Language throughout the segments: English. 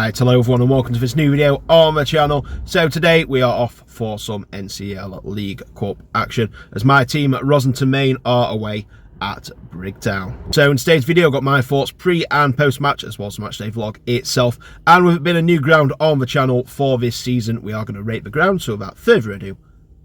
Right, hello everyone and welcome to this new video on the channel. So today we are off for some NCL League Cup action as my team at Rossington Main are away at Brigg. So in today's video I've got my thoughts pre and post match as well as the matchday vlog itself, and with it being a new ground on the channel for this season we are going to rate the ground. So without further ado,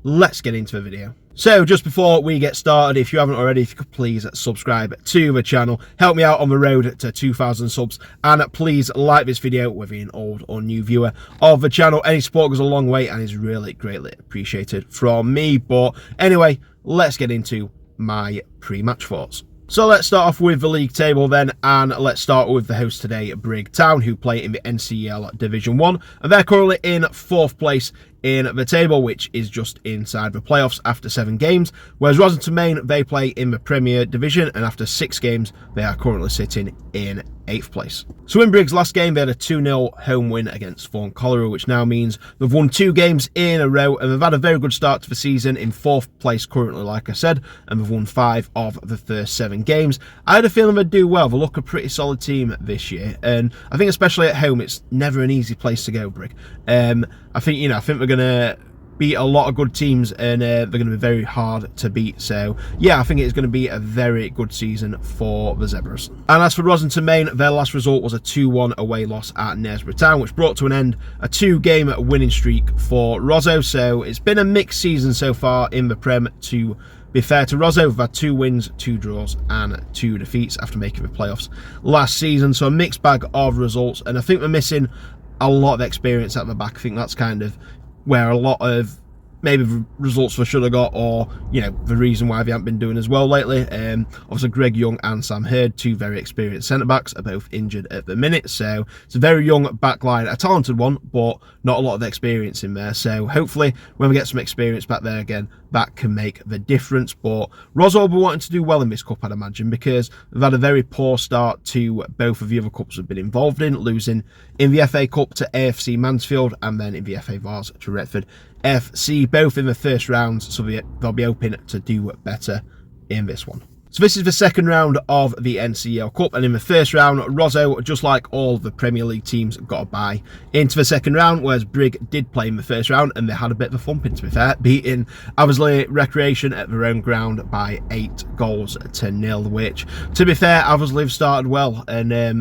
let's get into the video. So just before we get started, if you haven't already, if you could please subscribe to the channel, help me out on the road to 2,000 subs, and please like this video whether you're an old or new viewer of the channel. Any support goes a long way and is really greatly appreciated from me. But anyway, let's get into my pre-match thoughts. So let's start off with the league table then, and let's start with the host today, Brigg, who play in the NCL Division 1, and they're currently in 4th place in the table, which is just inside the playoffs after 7 games, whereas Rossington Main, they play in the Premier Division, and after 6 games, they are currently sitting in 8th place. So in Brigg's last game, they had a 2-0 home win against Thorn Cholera, which now means they've won 2 games in a row, and they've had a very good start to the season in 4th place currently, like I said, and they've won 5 of the first 7 games. I had a feeling they'd do well. They look a pretty solid team this year, and I think especially at home, it's never an easy place to go, Brigg. I think they're going to beat a lot of good teams, and they're going to be very hard to beat. So yeah, I think it's going to be a very good season for the Zebras. And as for Rossington Main, their last result was a 2-1 away loss at Knaresborough Town, which brought to an end a 2-game winning streak for Rosso. So it's been a mixed season so far in the Prem, to be fair to Rosso. We've had 2 wins, 2 draws and 2 defeats after making the playoffs last season. So a mixed bag of results, and I think we're missing a lot of experience at the back. I think that's kind of where a lot of maybe the results they should have got, or the reason why they haven't been doing as well lately. Obviously Greg Young and Sam Hurd, 2 very experienced centre backs, are both injured at the minute, so it's a very young back line, a talented one, but not a lot of experience in there. So hopefully when we get some experience back there again, that can make the difference. But Rosso will be wanting to do well in this cup, I'd imagine, because they've had a very poor start to both of the other cups they've been involved in, losing in the FA Cup to AFC Mansfield and then in the FA Vars to Retford FC, both in the first rounds, so they'll be hoping to do better in this one. So this is the second round of the NCL Cup, and in the first round, Rosso, just like all the Premier League teams, got a bye into the second round, whereas Brigg did play in the first round, and they had a bit of a thumping, to be fair, beating Aversley Recreation at their own ground by 8-0, which, to be fair, Aversley have started well, and they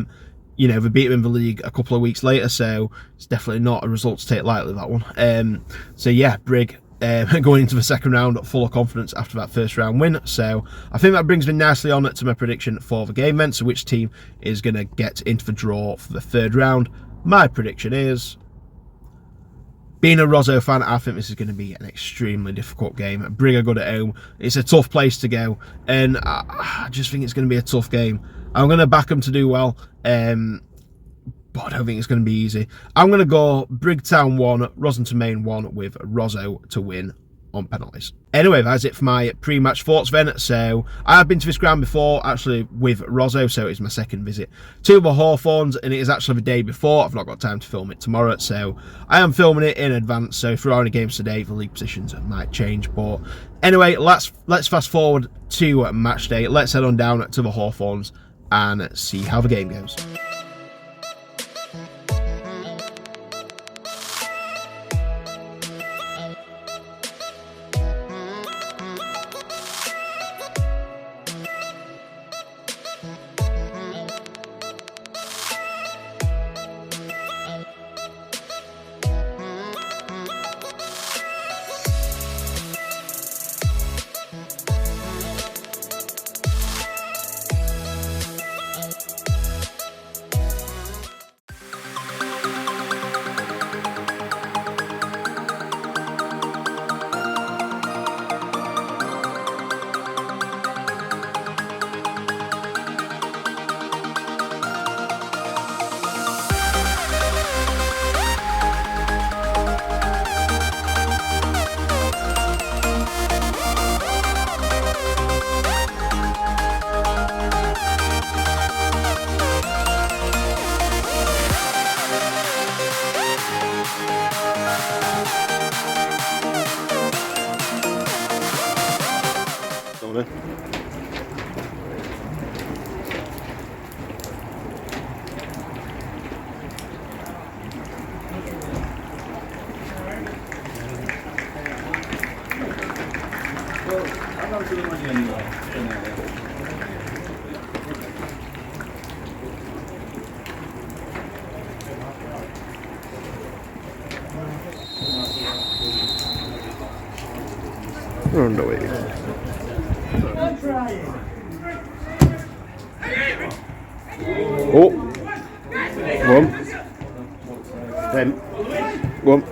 beat him in the league a couple of weeks later, so it's definitely not a result to take lightly, that one. So yeah, Brigg going into the second round full of confidence after that first round win. So I think that brings me nicely on to my prediction for the game then. So which team is going to get into the draw for the third round? My prediction is, being a Rosso fan, I think this is going to be an extremely difficult game. Brigg are good at home. It's a tough place to go, and I just think it's going to be a tough game. I'm going to back them to do well, but I don't think it's going to be easy. I'm going to go Brigg Town 1, Rossington Main 1, with Rosso to win on penalties. Anyway, that's it for my pre-match thoughts then. So I have been to this ground before, actually with Rosso, so it's my second visit to the Hawthorns, and it is actually the day before. I've not got time to film it tomorrow, so I am filming it in advance. So if there are any games today, the league positions might change. But anyway, let's fast forward to match day. Let's head on down to the Hawthorns and see how the game goes. Underway. Oh, one. Then one.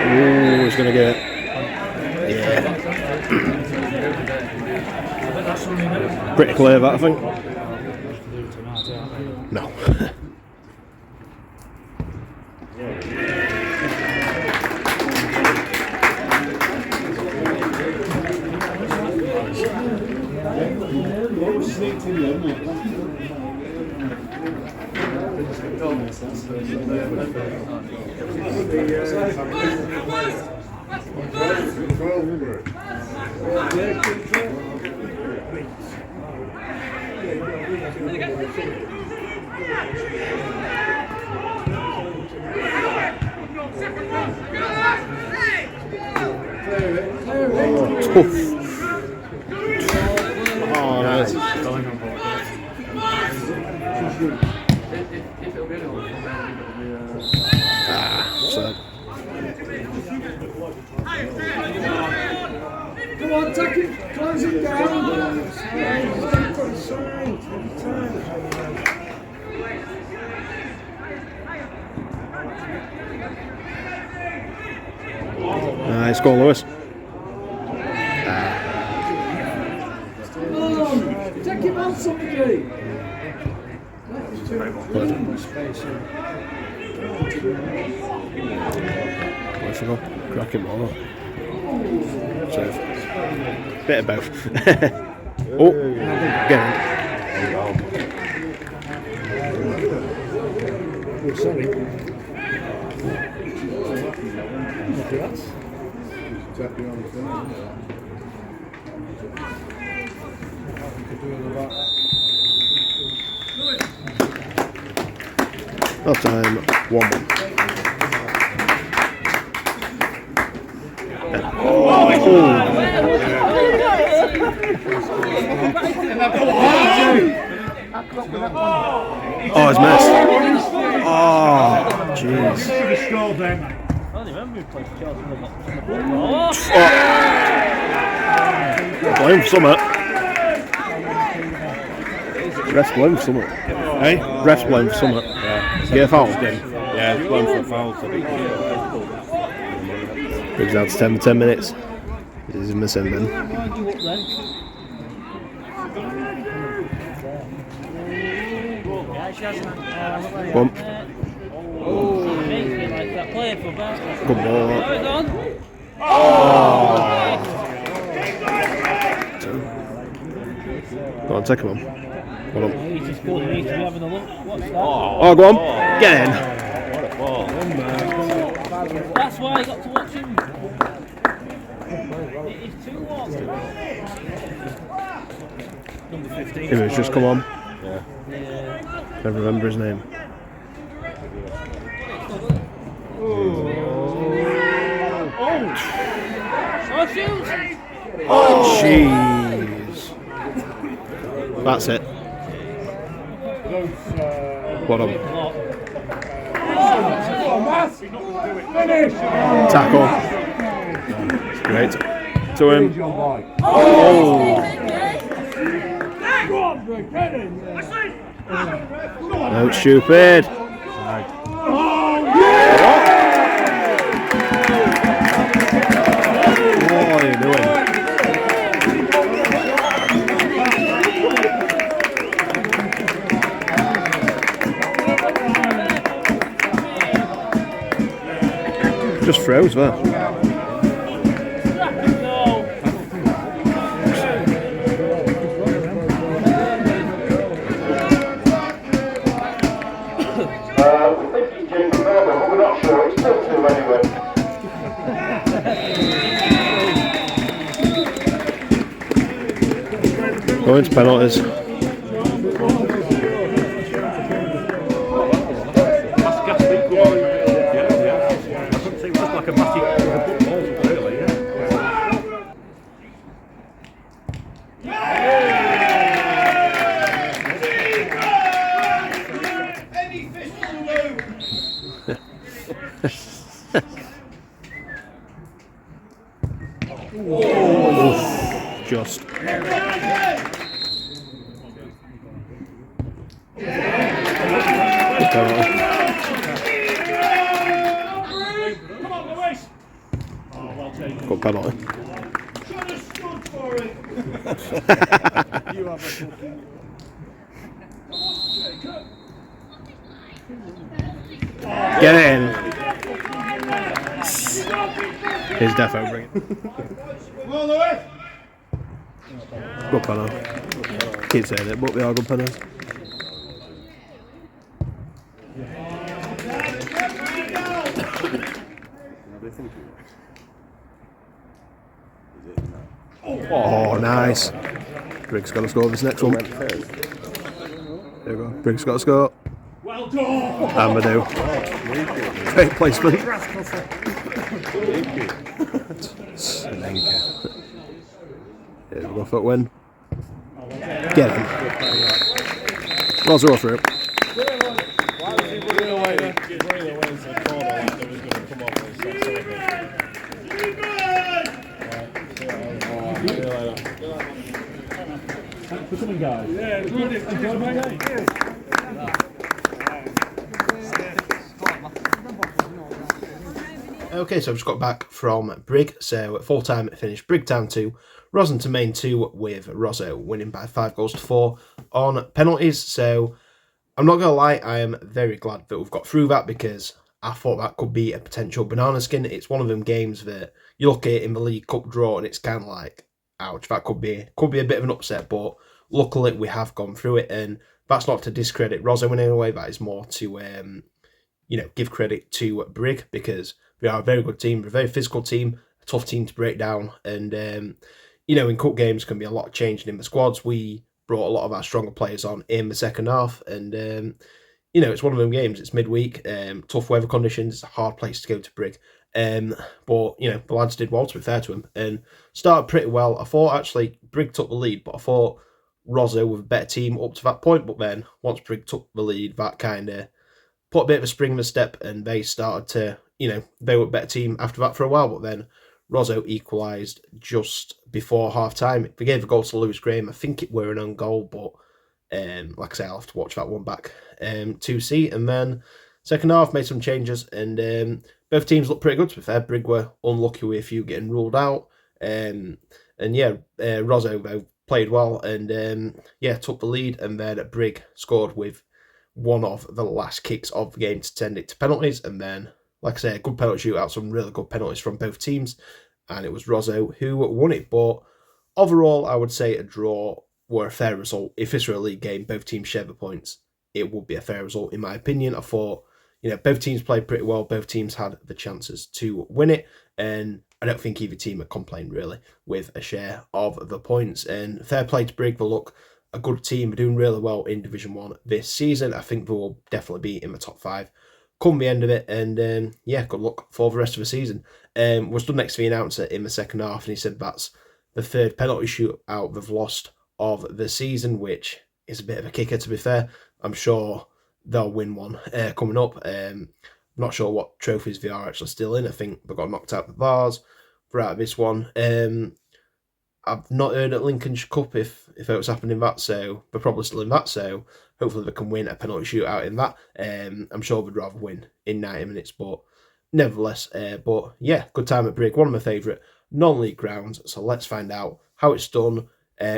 Oh, he's gonna get it. Yeah. Pretty clear that, I think. No. Oh, nice. Sad. Come on, take it, close it down. Nice goal, Lewis. Take him on, somebody. Where's he go? Crack him all up. Save. Bit of both. Oh, get him. Oh, sorry. Half time, 1-1. Oh, it's missed. Oh, jeez. Blame for something. Ref's blame for something. Hey? Ref's blame for something. Yeah. Get a foul? Yeah, it's blame for a foul. Briggs out to 10 for 10 minutes. He's missing Ben. One. Good ball. Go on, take him on. Hold on. Oh, go on. Get in. That's why I got to watch him. It is too long. Number 15. If it's just come on. Yeah. Never remember his name. Oh, jeez. That's it. What on? Tackle. Great. To him. Oh. No, stupid. What are you doing? Just froze there. We think he's getting further, but we're not sure. It's still 2 anyway. Going to penalties. Just. Good penalty. Get in. He's defo bringing. Good penalty. Keep saying it, but they are good penalties. Oh, nice. Brigg's got to score this next one. There we go. Brigg's got to score. Well done. Amadou. Great placement. Here we go for a win. Get him. Rosso through. For coming, guys. Yeah, good. Enjoy my day. Okay, so I've just got back from Brigg. So at full time it finished Brigg Town 2, Rossington Main 2, with Rosso winning by 5-4 on penalties. So I'm not going to lie, I am very glad that we've got through that, because I thought that could be a potential banana skin. It's one of them games that you look at it in the League Cup draw and it's kind of like, ouch, that could be a bit of an upset, but luckily we have gone through it, and that's not to discredit Rosso in any way. That is more to give credit to Brigg, because we are a very good team, we're a very physical team, a tough team to break down, and in cup games can be a lot of changing in the squads. We brought a lot of our stronger players on in the second half, and it's one of them games. It's midweek, tough weather conditions, it's a hard place to go to Brigg. But the lads did well, to be fair to them, and started pretty well. I thought actually Brigg took the lead, but I thought Rosso with a better team up to that point. But then once Brigg took the lead, that kind of put a bit of a spring in the step, and they started to, they were a better team after that for a while. But then Rosso equalised just before half time. They gave a goal to Lewis Graham. I think it were an own goal, but like I say, I'll have to watch that one back to see. And then second half made some changes, and both teams looked pretty good, to be fair. Brigg were unlucky with a few getting ruled out. Rosso, though, played well and took the lead, and then Brigg scored with one of the last kicks of the game to send it to penalties. And then, like I say, a good penalty shootout, some really good penalties from both teams, and it was Rosso who won it. But overall, I would say a draw were a fair result. If this were a league game, both teams shared the points, it would be a fair result in my opinion. I thought, both teams played pretty well, both teams had the chances to win it, and I don't think either team had complained really with a share of the points. And fair play to Brigg, they look a good team, they're doing really well in Division 1 this season. I think they will definitely be in the top 5 come the end of it, and good luck for the rest of the season. Was stood next to the announcer in the second half, and he said that's the third penalty shootout they've lost of the season, which is a bit of a kicker, to be fair. I'm sure they'll win one coming up. I'm not sure what trophies they are actually still in. I think they got knocked out the bars for out of this one. I've not heard at Lincolnshire Cup if it was happening that, so they're probably still in that, so hopefully they can win a penalty shootout in that. I'm sure they'd rather win in 90 minutes, but nevertheless, good time at Brigg, one of my favourite non-league grounds. So let's find out how it's done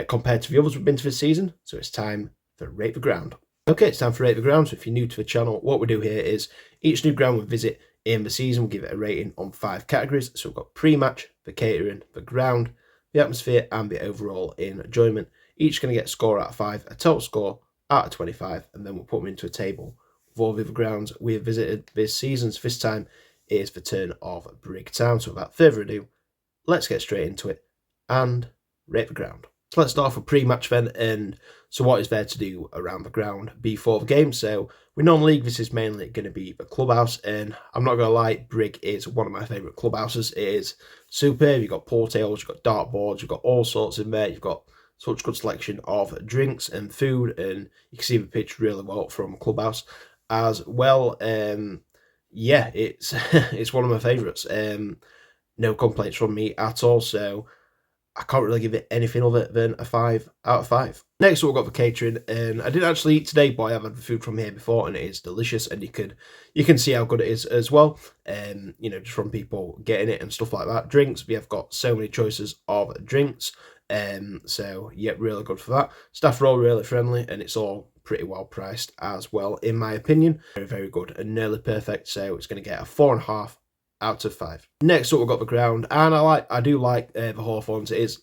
compared to the others we've been to this season. So it's time for Rate the Ground. Okay, it's time for Rate the Ground. So if you're new to the channel, what we do here is each new ground we visit in the season, we give it a rating on 5 categories. So we've got pre-match, the catering, the ground, the atmosphere, and the overall enjoyment. Each going to get a score out of 5, a total score out of 25, and then we'll put them into a table of all the other grounds we have visited this season. So this time is the turn of Brigg Town. So without further ado, let's get straight into it and rate the ground. So let's start off with pre-match then, and so what is there to do around the ground before the game? So we non-league, this is mainly going to be the clubhouse, and I'm not going to lie, Brigg is one of my favourite clubhouses. It is superb. You've got pool tables, you've got dartboards, you've got all sorts in there. You've got such good selection of drinks and food, and you can see the pitch really well from clubhouse as well. Yeah, it's it's one of my favourites. No complaints from me at all. So I can't really give it anything other than a 5 out of 5. Next up, we've got the catering, and I didn't actually eat today, but I have had the food from here before, and it is delicious, and you can see how good it is as well. You know, just from people getting it and stuff like that. Drinks, we have got so many choices of drinks, so yeah, really good for that. Staff are all really friendly, and it's all pretty well priced as well, in my opinion. Very, very good and nearly perfect. So it's going to get a 4.5 out of 5. Next up, we've got the ground, and I do like the Hawthorns. It is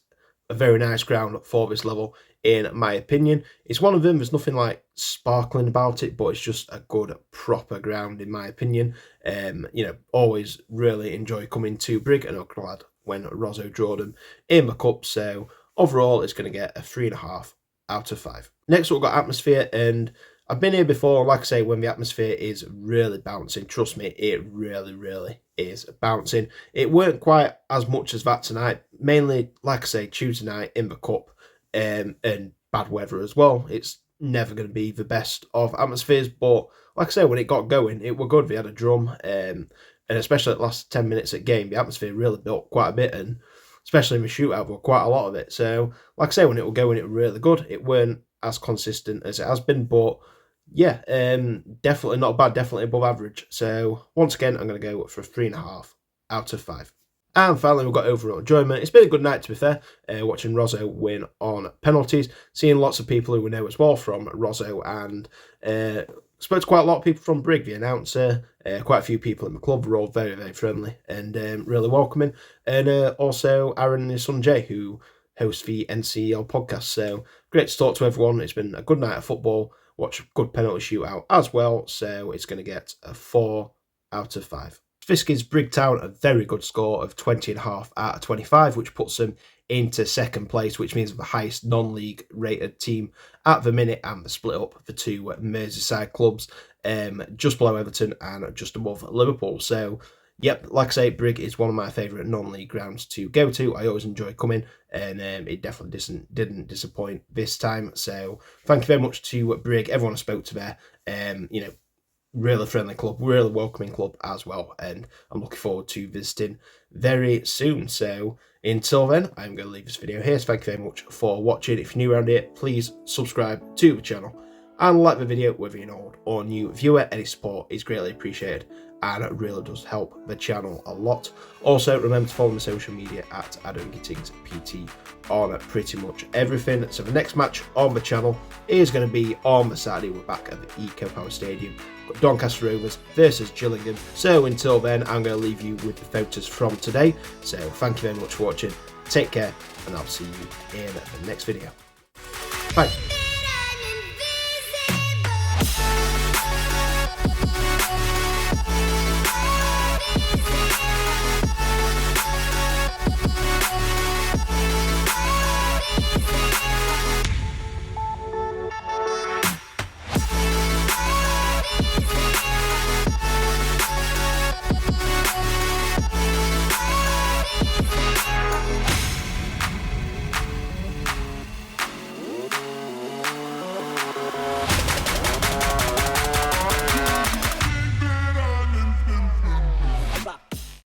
a very nice ground for this level, in my opinion. It's one of them. There's nothing like sparkling about it, but it's just a good proper ground, in my opinion. You know, always really enjoy coming to Brigg, and I'm glad when Rosso drew them in the cup. So overall, it's going to get a 3.5 out of 5. Next up, we've got atmosphere, and I've been here before. Like I say, when the atmosphere is really bouncing, trust me, it really, really is bouncing. It weren't quite as much as that tonight. Mainly, like I say, Tuesday night in the cup, and bad weather as well. It's never going to be the best of atmospheres, but like I say, when it got going, it were good. We had a drum, and especially at the last 10 minutes of game, the atmosphere really built quite a bit, and especially in the shootout, there were quite a lot of it. So, like I say, when it was going, it was really good. It weren't as consistent as it has been, but yeah, definitely not bad, definitely above average. So once again, I'm going to go for a 3.5 out of 5. And finally, we've got overall enjoyment. It's been a good night, to be fair, watching Rosso win on penalties, seeing lots of people who we know as well from Rosso, and spoke to quite a lot of people from Brigg, the announcer, quite a few people in the club were all very, very friendly and really welcoming, and also Aaron and his son Jay, who hosts the NCL podcast. So great to talk to everyone. It's been a good night of football. Watch a good penalty shootout as well, so it's going to get a 4 out of 5. This gives Brigtown a very good score of 20.5 out of 25, which puts them into second place, which means the highest non-league rated team at the minute, and the split up the two Merseyside clubs, just below Everton and just above Liverpool. So yep, like I say, Brigg is one of my favourite non-league grounds to go to. I always enjoy coming, and it definitely didn't disappoint this time. So thank you very much to Brigg, everyone I spoke to there. You know, really friendly club, really welcoming club as well, and I'm looking forward to visiting very soon. So until then, I'm going to leave this video here. So thank you very much for watching. If you're new around here, please subscribe to the channel and like the video, whether you're an old or new viewer. Any support is greatly appreciated, and it really does help the channel a lot. Also, remember to follow my social media at Gittings PT on pretty much everything. So the next match on the channel is going to be on the Saturday. We're back at the Eco Power Stadium. Got Doncaster Rovers versus Gillingham. So until then, I'm going to leave you with the photos from today. So thank you very much for watching. Take care, and I'll see you in the next video. Bye.